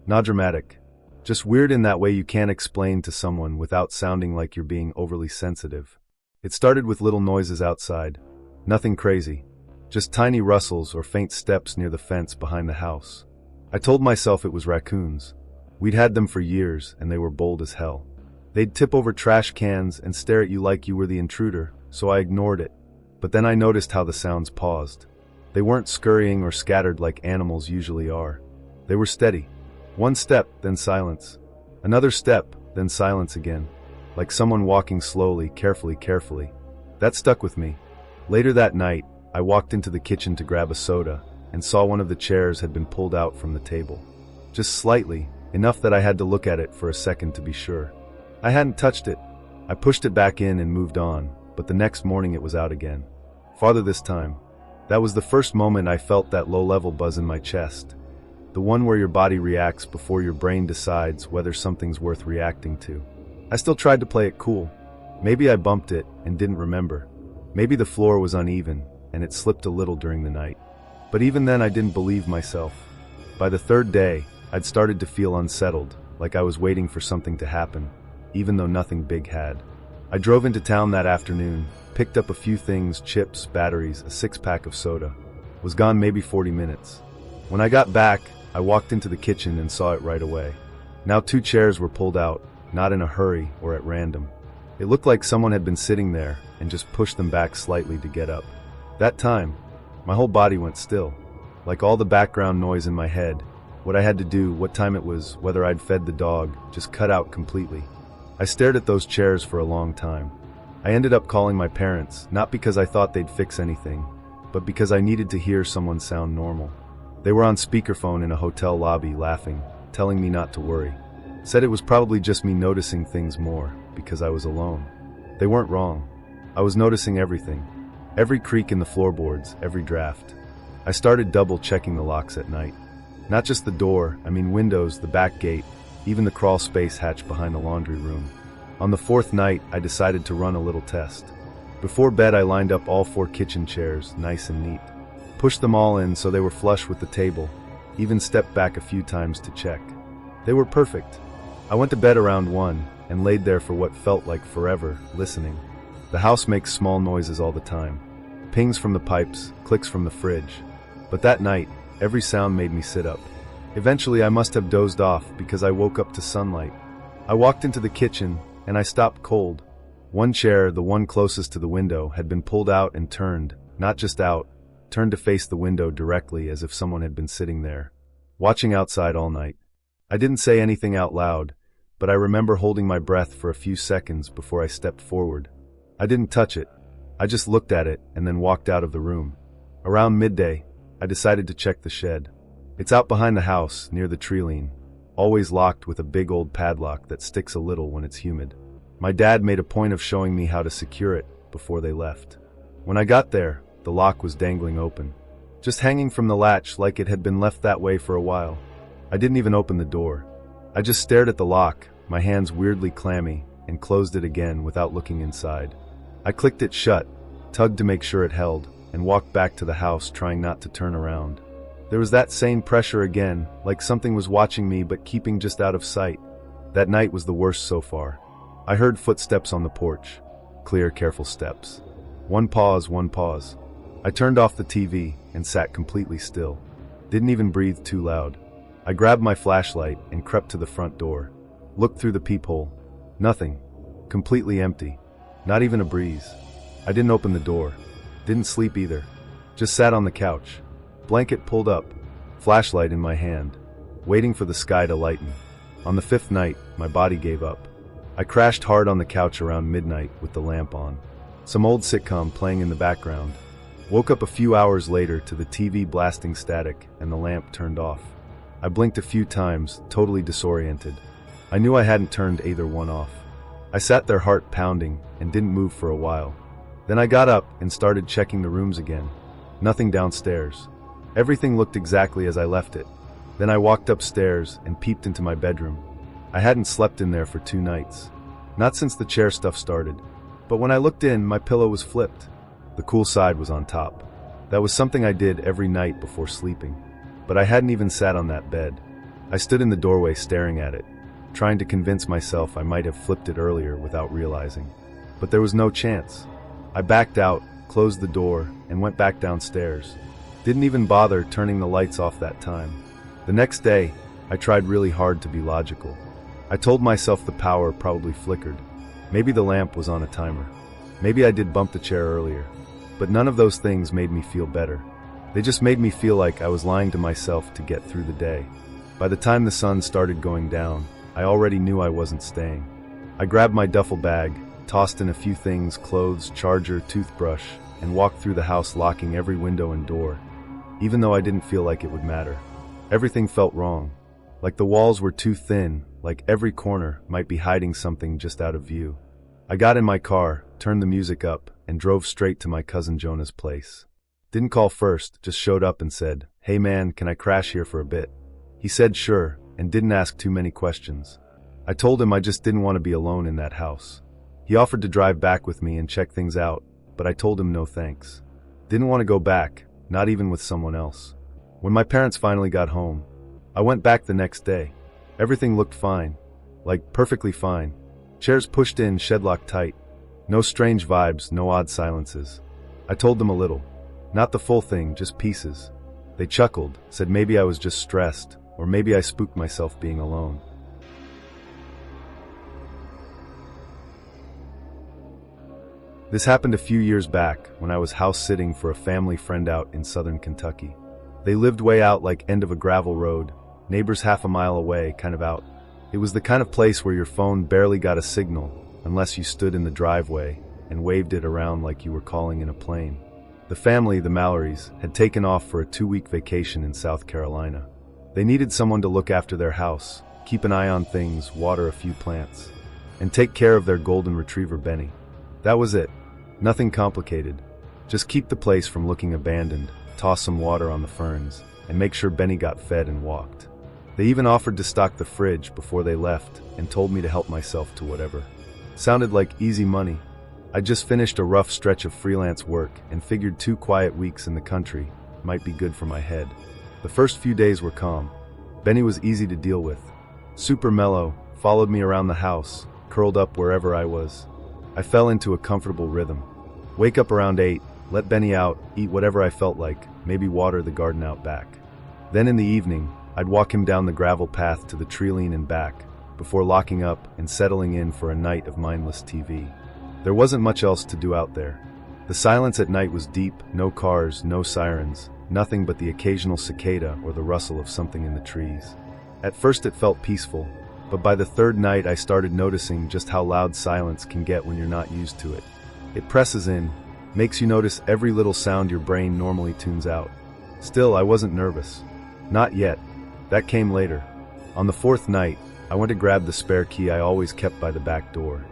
Not dramatic. Just weird in that way you can't explain to someone without sounding like you're being overly sensitive. It started with little noises outside. Nothing crazy. Just tiny rustles or faint steps near the fence behind the house. I told myself it was raccoons. We'd had them for years, and they were bold as hell. They'd tip over trash cans and stare at you like you were the intruder, so I ignored it. But then I noticed how the sounds paused. They weren't scurrying or scattered like animals usually are. They were steady. One step, then silence. Another step, then silence again. Like someone walking slowly, carefully. That stuck with me. Later that night, I walked into the kitchen to grab a soda and saw one of the chairs had been pulled out from the table. Just slightly, enough that I had to look at it for a second to be sure. I hadn't touched it. I pushed it back in and moved on, but the next morning it was out again. Farther this time. That was the first moment I felt that low-level buzz in my chest. The one where your body reacts before your brain decides whether something's worth reacting to. I still tried to play it cool. Maybe I bumped it and didn't remember. Maybe the floor was uneven and it slipped a little during the night. But even then I didn't believe myself. By the third day, I'd started to feel unsettled, like I was waiting for something to happen, even though nothing big had. I drove into town that afternoon, picked up a few things, chips, batteries, a 6-pack of soda. Was gone maybe 40 minutes. When I got back, I walked into the kitchen and saw it right away. Now 2 chairs were pulled out, not in a hurry or at random. It looked like someone had been sitting there and just pushed them back slightly to get up. That time, my whole body went still. Like all the background noise in my head, what I had to do, what time it was, whether I'd fed the dog, just cut out completely. I stared at those chairs for a long time. I ended up calling my parents, not because I thought they'd fix anything, but because I needed to hear someone sound normal. They were on speakerphone in a hotel lobby, laughing, telling me not to worry. Said it was probably just me noticing things more, because I was alone. They weren't wrong. I was noticing everything. Every creak in the floorboards, every draft. I started double-checking the locks at night. Not just the door, I mean windows, the back gate, even the crawl space hatch behind the laundry room. On the fourth night, I decided to run a little test. Before bed, I lined up all 4 kitchen chairs, nice and neat. Pushed them all in so they were flush with the table, even stepped back a few times to check. They were perfect. I went to bed around 1 and laid there for what felt like forever, listening. The house makes small noises all the time. Pings from the pipes, clicks from the fridge. But that night, every sound made me sit up. Eventually, I must have dozed off because I woke up to sunlight. I walked into the kitchen, and I stopped cold. One chair, the one closest to the window, had been pulled out and turned, not just out, turned to face the window directly as if someone had been sitting there, watching outside all night. I didn't say anything out loud, but I remember holding my breath for a few seconds before I stepped forward. I didn't touch it. I just looked at it and then walked out of the room. Around midday, I decided to check the shed. It's out behind the house, near the treeline, always locked with a big old padlock that sticks a little when it's humid. My dad made a point of showing me how to secure it before they left. When I got there, the lock was dangling open, just hanging from the latch like it had been left that way for a while. I didn't even open the door. I just stared at the lock, my hands weirdly clammy, and closed it again without looking inside. I clicked it shut, tugged to make sure it held, and walked back to the house trying not to turn around. There was that same pressure again, like something was watching me but keeping just out of sight. That night was the worst so far. I heard footsteps on the porch. Clear, careful steps. One pause, one pause. I turned off the TV and sat completely still. Didn't even breathe too loud. I grabbed my flashlight and crept to the front door. Looked through the peephole. Nothing. Completely empty. Not even a breeze. I didn't open the door. Didn't sleep either. Just sat on the couch. Blanket pulled up. Flashlight in my hand. Waiting for the sky to lighten. On the 5th night, my body gave up. I crashed hard on the couch around midnight with the lamp on. Some old sitcom playing in the background. Woke up a few hours later to the TV blasting static and the lamp turned off. I blinked a few times, totally disoriented. I knew I hadn't turned either one off. I sat there, heart pounding, and didn't move for a while. Then I got up and started checking the rooms again. Nothing downstairs. Everything looked exactly as I left it. Then I walked upstairs and peeped into my bedroom. I hadn't slept in there for 2 nights. Not since the chair stuff started. But when I looked in, my pillow was flipped. The cool side was on top. That was something I did every night before sleeping. But I hadn't even sat on that bed. I stood in the doorway staring at it, trying to convince myself I might have flipped it earlier without realizing. But there was no chance. I backed out, closed the door, and went back downstairs. Didn't even bother turning the lights off that time. The next day, I tried really hard to be logical. I told myself the power probably flickered. Maybe the lamp was on a timer. Maybe I did bump the chair earlier. But none of those things made me feel better. They just made me feel like I was lying to myself to get through the day. By the time the sun started going down, I already knew I wasn't staying. I grabbed my duffel bag, tossed in a few things, clothes, charger, toothbrush, and walked through the house locking every window and door. Even though I didn't feel like it would matter. Everything felt wrong. Like the walls were too thin, like every corner might be hiding something just out of view. I got in my car, turned the music up, and drove straight to my cousin Jonah's place. Didn't call first, just showed up and said, "Hey man, can I crash here for a bit?" He said sure, and didn't ask too many questions. I told him I just didn't want to be alone in that house. He offered to drive back with me and check things out, but I told him no thanks. Didn't want to go back, not even with someone else. When my parents finally got home, I went back the next day. Everything looked fine. Like, perfectly fine. Chairs pushed in, shed locked tight. No strange vibes, no odd silences. I told them a little. Not the full thing, just pieces. They chuckled, said maybe I was just stressed, or maybe I spooked myself being alone. This happened a few years back when I was house sitting for a family friend out in southern Kentucky. They lived way out, like end of a gravel road, neighbors half a mile away, kind of out. It was the kind of place where your phone barely got a signal unless you stood in the driveway and waved it around like you were calling in a plane. The family, the Mallorys, had taken off for a 2-week vacation in South Carolina. They needed someone to look after their house, keep an eye on things, water a few plants, and take care of their golden retriever Benny. That was it. Nothing complicated. Just keep the place from looking abandoned, toss some water on the ferns, and make sure Benny got fed and walked. They even offered to stock the fridge before they left and told me to help myself to whatever. Sounded like easy money. I just finished a rough stretch of freelance work and figured 2 quiet weeks in the country might be good for my head. The first few days were calm. Benny was easy to deal with. Super mellow, followed me around the house, curled up wherever I was. I fell into a comfortable rhythm. Wake up around 8, let Benny out, eat whatever I felt like, maybe water the garden out back. Then in the evening, I'd walk him down the gravel path to the treeline and back, before locking up and settling in for a night of mindless TV. There wasn't much else to do out there. The silence at night was deep, no cars, no sirens, nothing but the occasional cicada or the rustle of something in the trees. At first it felt peaceful, but by the 3rd night I started noticing just how loud silence can get when you're not used to it. It presses in, makes you notice every little sound your brain normally tunes out. Still, I wasn't nervous. Not yet. That came later. On the 4th night, I went to grab the spare key I always kept by the back door.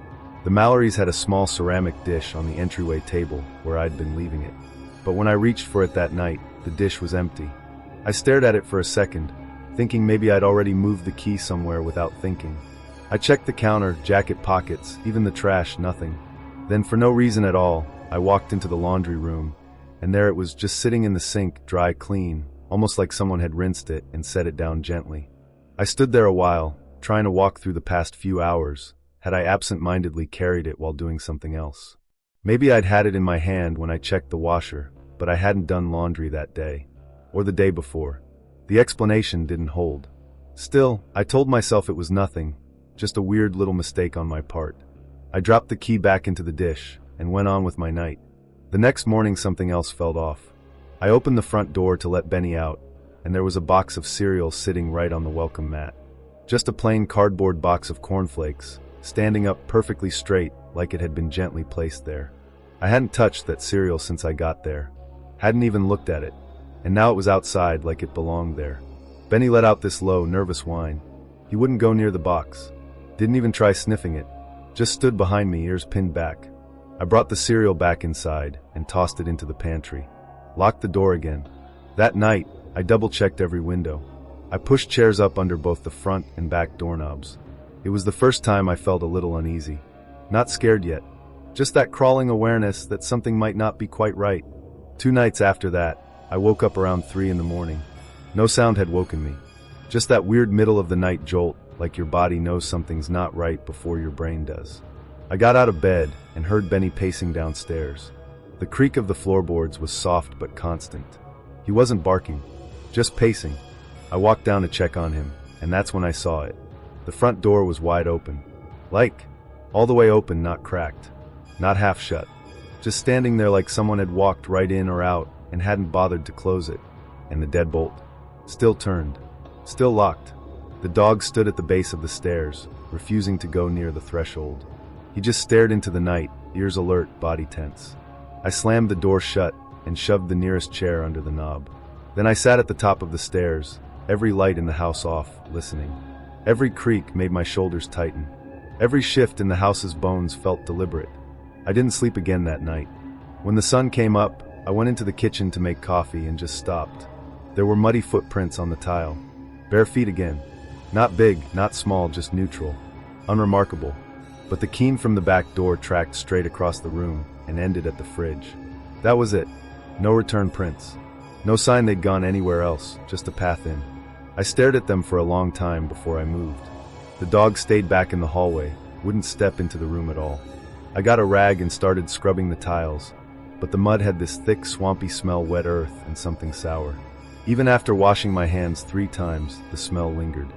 The Mallorys had a small ceramic dish on the entryway table where I'd been leaving it. But when I reached for it that night, the dish was empty. I stared at it for a second, thinking maybe I'd already moved the key somewhere without thinking. I checked the counter, jacket pockets, even the trash, nothing. Then for no reason at all, I walked into the laundry room, and there it was, just sitting in the sink, dry, clean, almost like someone had rinsed it and set it down gently. I stood there a while, trying to walk through the past few hours. Had I absent-mindedly carried it while doing something else? Maybe I'd had it in my hand when I checked the washer, but I hadn't done laundry that day, or the day before. The explanation didn't hold. Still, I told myself it was nothing, just a weird little mistake on my part. I dropped the key back into the dish and went on with my night. The next morning something else felt off. I opened the front door to let Benny out, and there was a box of cereal sitting right on the welcome mat. Just a plain cardboard box of cornflakes, standing up perfectly straight like it had been gently placed there. I hadn't touched that cereal since I got there. Hadn't even looked at it. And now it was outside like it belonged there. Benny let out this low, nervous whine. He wouldn't go near the box. Didn't even try sniffing it. Just stood behind me, ears pinned back. I brought the cereal back inside and tossed it into the pantry. Locked the door again. That night, I double-checked every window. I pushed chairs up under both the front and back doorknobs. It was the first time I felt a little uneasy. Not scared yet. Just that crawling awareness that something might not be quite right. 2 nights after that, I woke up around 3 in the morning. No sound had woken me. Just that weird middle-of-the-night jolt, like your body knows something's not right before your brain does. I got out of bed and heard Benny pacing downstairs. The creak of the floorboards was soft but constant. He wasn't barking, just pacing. I walked down to check on him, and that's when I saw it. The front door was wide open. All the way open, not cracked. Not half shut. Just standing there like someone had walked right in or out and hadn't bothered to close it. And the deadbolt. Still turned. Still locked. The dog stood at the base of the stairs, refusing to go near the threshold. He just stared into the night, ears alert, body tense. I slammed the door shut and shoved the nearest chair under the knob. Then I sat at the top of the stairs, every light in the house off, listening. Every creak made my shoulders tighten. Every shift in the house's bones felt deliberate. I didn't sleep again that night. When the sun came up, I went into the kitchen to make coffee and just stopped. There were muddy footprints on the tile. Bare feet again. Not big, not small, just neutral. Unremarkable. But the keen from the back door tracked straight across the room and ended at the fridge. That was it. No return prints. No sign they'd gone anywhere else, just a path in. I stared at them for a long time before I moved. The dog stayed back in the hallway, wouldn't step into the room at all. I got a rag and started scrubbing the tiles, but the mud had this thick, swampy smell, wet earth and something sour. Even after washing my hands 3 times, the smell lingered.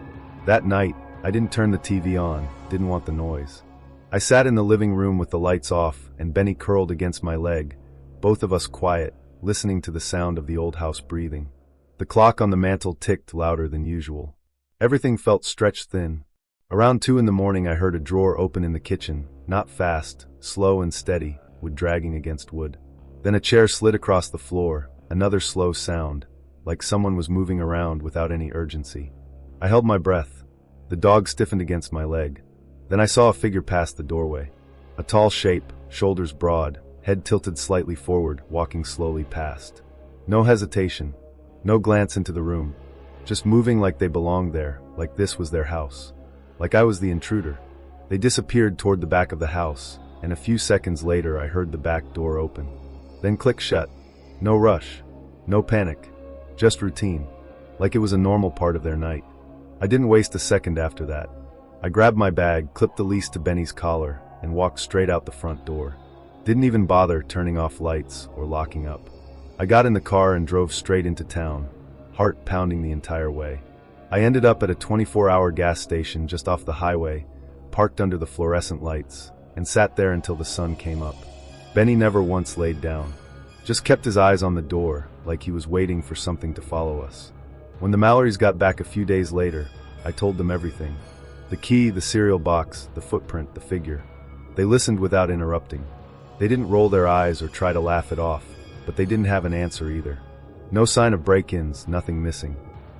That night, I didn't turn the TV on, didn't want the noise. I sat in the living room with the lights off and Benny curled against my leg, both of us quiet, listening to the sound of the old house breathing. The clock on the mantel ticked louder than usual. Everything felt stretched thin. Around 2 in the morning I heard a drawer open in the kitchen, not fast, slow and steady, wood dragging against wood. Then a chair slid across the floor, another slow sound, like someone was moving around without any urgency. I held my breath. The dog stiffened against my leg. Then I saw a figure pass the doorway. A tall shape, shoulders broad, head tilted slightly forward, walking slowly past. No hesitation. No glance into the room. Just moving like they belonged there, like this was their house. Like I was the intruder. They disappeared toward the back of the house, and a few seconds later I heard the back door open. Then click shut. No rush. No panic. Just routine. Like it was a normal part of their night. I didn't waste a second after that. I grabbed my bag, clipped the leash to Benny's collar, and walked straight out the front door. Didn't even bother turning off lights or locking up. I got in the car and drove straight into town, heart pounding the entire way. I ended up at a 24-hour gas station just off the highway, parked under the fluorescent lights, and sat there until the sun came up. Benny never once laid down. Just kept his eyes on the door, like he was waiting for something to follow us. When the Mallorys got back a few days later, I told them everything. The key, the cereal box, the footprint, the figure. They listened without interrupting. They didn't roll their eyes or try to laugh it off, but they didn't have an answer either. No sign of break-ins, nothing missing.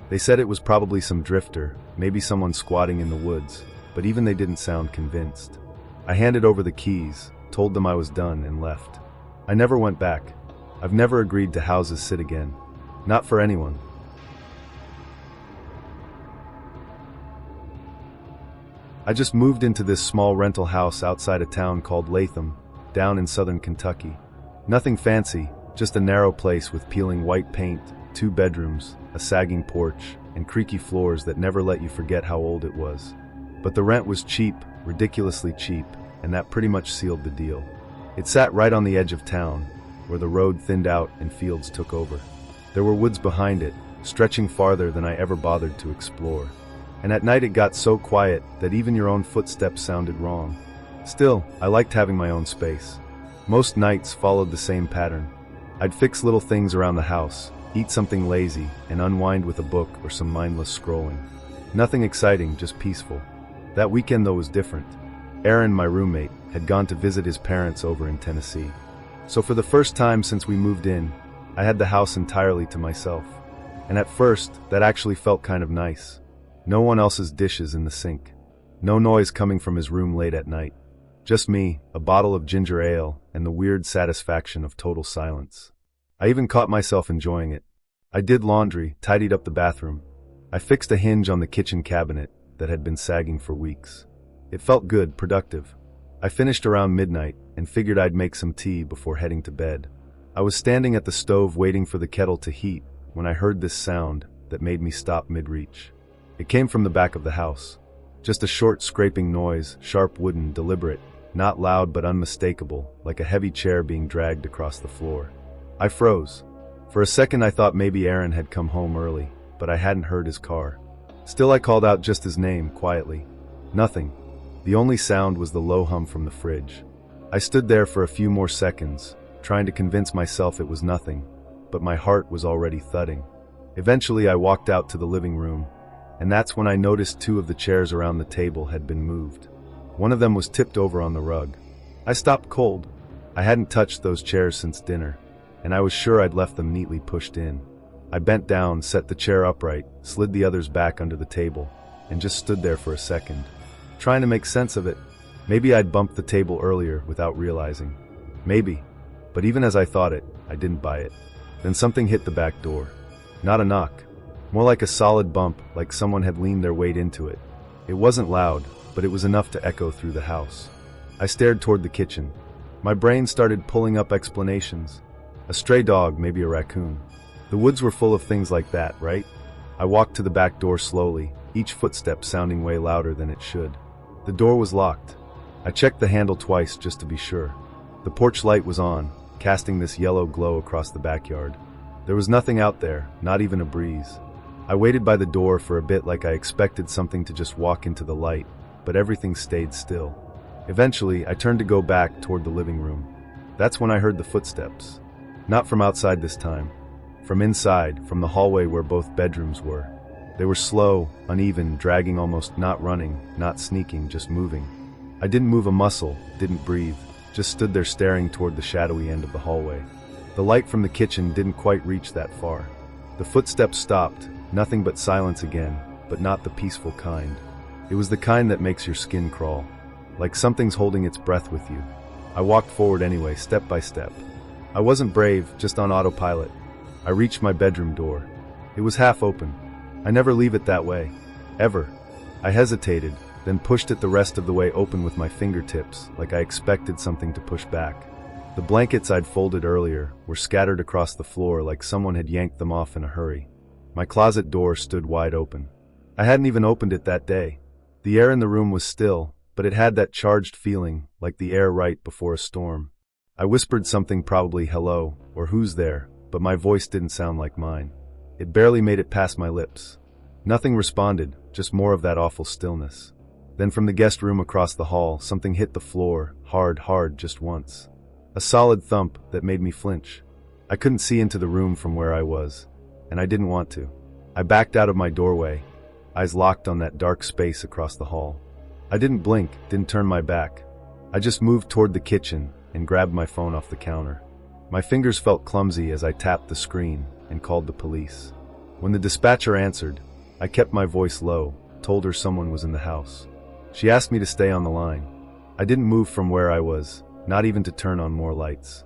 They said it was probably some drifter, maybe someone squatting in the woods, but even they didn't sound convinced. I handed over the keys, told them I was done, and left. I never went back. I've never agreed to houses sit again. Not for anyone. I just moved into this small rental house outside a town called Latham, down in southern Kentucky. Nothing fancy, just a narrow place with peeling white paint, 2 bedrooms, a sagging porch, and creaky floors that never let you forget how old it was. But the rent was cheap, ridiculously cheap, and that pretty much sealed the deal. It sat right on the edge of town, where the road thinned out and fields took over. There were woods behind it, stretching farther than I ever bothered to explore. And at night it got so quiet that even your own footsteps sounded wrong. Still, I liked having my own space. Most nights followed the same pattern. I'd fix little things around the house, eat something lazy, and unwind with a book or some mindless scrolling. Nothing exciting, just peaceful. That weekend though was different. Aaron, my roommate, had gone to visit his parents over in Tennessee. So for the first time since we moved in, I had the house entirely to myself. And at first, that actually felt kind of nice. No one else's dishes in the sink. No noise coming from his room late at night. Just me, a bottle of ginger ale, and the weird satisfaction of total silence. I even caught myself enjoying it. I did laundry, tidied up the bathroom. I fixed a hinge on the kitchen cabinet that had been sagging for weeks. It felt good, productive. I finished around midnight and figured I'd make some tea before heading to bed. I was standing at the stove waiting for the kettle to heat when I heard this sound that made me stop mid-reach. It came from the back of the house. Just a short scraping noise, sharp wooden, deliberate, not loud but unmistakable, like a heavy chair being dragged across the floor. I froze. For a second I thought maybe Aaron had come home early, but I hadn't heard his car. Still I called out just his name, quietly. Nothing. The only sound was the low hum from the fridge. I stood there for a few more seconds, trying to convince myself it was nothing, but my heart was already thudding. Eventually I walked out to the living room, and that's when I noticed 2 of the chairs around the table had been moved. One of them was tipped over on the rug. I stopped cold. I hadn't touched those chairs since dinner, and I was sure I'd left them neatly pushed in. I bent down, set the chair upright, slid the others back under the table, and just stood there for a second, trying to make sense of it. Maybe I'd bumped the table earlier without realizing. Maybe. But even as I thought it, I didn't buy it. Then something hit the back door. Not a knock. More like a solid bump, like someone had leaned their weight into it. It wasn't loud, but it was enough to echo through the house. I stared toward the kitchen. My brain started pulling up explanations. A stray dog, maybe a raccoon. The woods were full of things like that, right? I walked to the back door slowly, each footstep sounding way louder than it should. The door was locked. I checked the handle twice just to be sure. The porch light was on, casting this yellow glow across the backyard. There was nothing out there, not even a breeze. I waited by the door for a bit like I expected something to just walk into the light, but everything stayed still. Eventually, I turned to go back toward the living room. That's when I heard the footsteps. Not from outside this time. From inside, from the hallway where both bedrooms were. They were slow, uneven, dragging, almost not running, not sneaking, just moving. I didn't move a muscle, didn't breathe, just stood there staring toward the shadowy end of the hallway. The light from the kitchen didn't quite reach that far. The footsteps stopped, nothing but silence again, but not the peaceful kind. It was the kind that makes your skin crawl, like something's holding its breath with you. I walked forward anyway, step by step. I wasn't brave, just on autopilot. I reached my bedroom door. It was half open. I never leave it that way. Ever. I hesitated, then pushed it the rest of the way open with my fingertips, like I expected something to push back. The blankets I'd folded earlier were scattered across the floor like someone had yanked them off in a hurry. My closet door stood wide open. I hadn't even opened it that day. The air in the room was still, but it had that charged feeling, like the air right before a storm. I whispered something, probably hello, or who's there, but my voice didn't sound like mine. It barely made it past my lips. Nothing responded, just more of that awful stillness. Then from the guest room across the hall, something hit the floor, hard, just once. A solid thump that made me flinch. I couldn't see into the room from where I was, and I didn't want to. I backed out of my doorway, eyes locked on that dark space across the hall. I didn't blink, didn't turn my back. I just moved toward the kitchen and grabbed my phone off the counter. My fingers felt clumsy as I tapped the screen and called the police. When the dispatcher answered, I kept my voice low, told her someone was in the house. She asked me to stay on the line. I didn't move from where I was, not even to turn on more lights.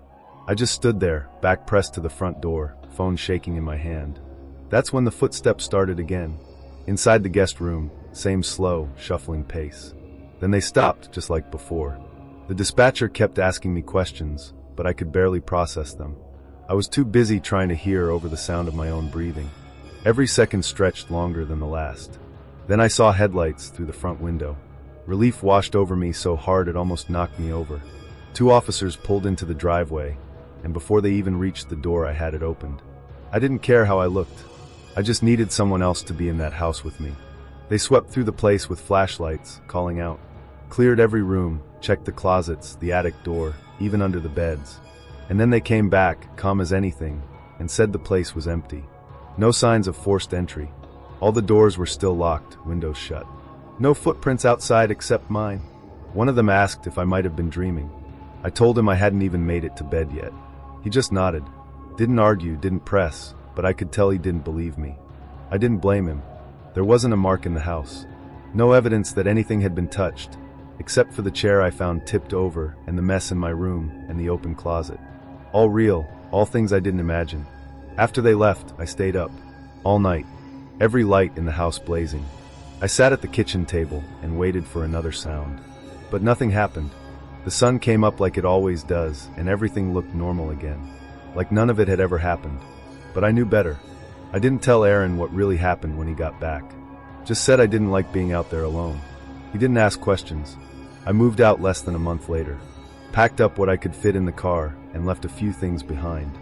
I just stood there, back pressed to the front door, phone shaking in my hand. That's when the footsteps started again. Inside the guest room, same slow, shuffling pace. Then they stopped, just like before. The dispatcher kept asking me questions, but I could barely process them. I was too busy trying to hear over the sound of my own breathing. Every second stretched longer than the last. Then I saw headlights through the front window. Relief washed over me so hard it almost knocked me over. 2 officers pulled into the driveway, and before they even reached the door, I had it opened. I didn't care how I looked. I just needed someone else to be in that house with me. They swept through the place with flashlights, calling out. Cleared every room, checked the closets, the attic door, even under the beds. And then they came back, calm as anything, and said the place was empty. No signs of forced entry. All the doors were still locked, windows shut. No footprints outside except mine. One of them asked if I might have been dreaming. I told him I hadn't even made it to bed yet. He just nodded. Didn't argue, didn't press, but I could tell he didn't believe me. I didn't blame him. There wasn't a mark in the house. No evidence that anything had been touched, except for the chair I found tipped over and the mess in my room and the open closet. All real, all things I didn't imagine. After they left, I stayed up. All night. Every light in the house blazing. I sat at the kitchen table and waited for another sound. But nothing happened. The sun came up like it always does, and everything looked normal again. Like none of it had ever happened. But I knew better. I didn't tell Aaron what really happened when he got back. Just said I didn't like being out there alone. He didn't ask questions. I moved out less than a month later. Packed up what I could fit in the car and left a few things behind.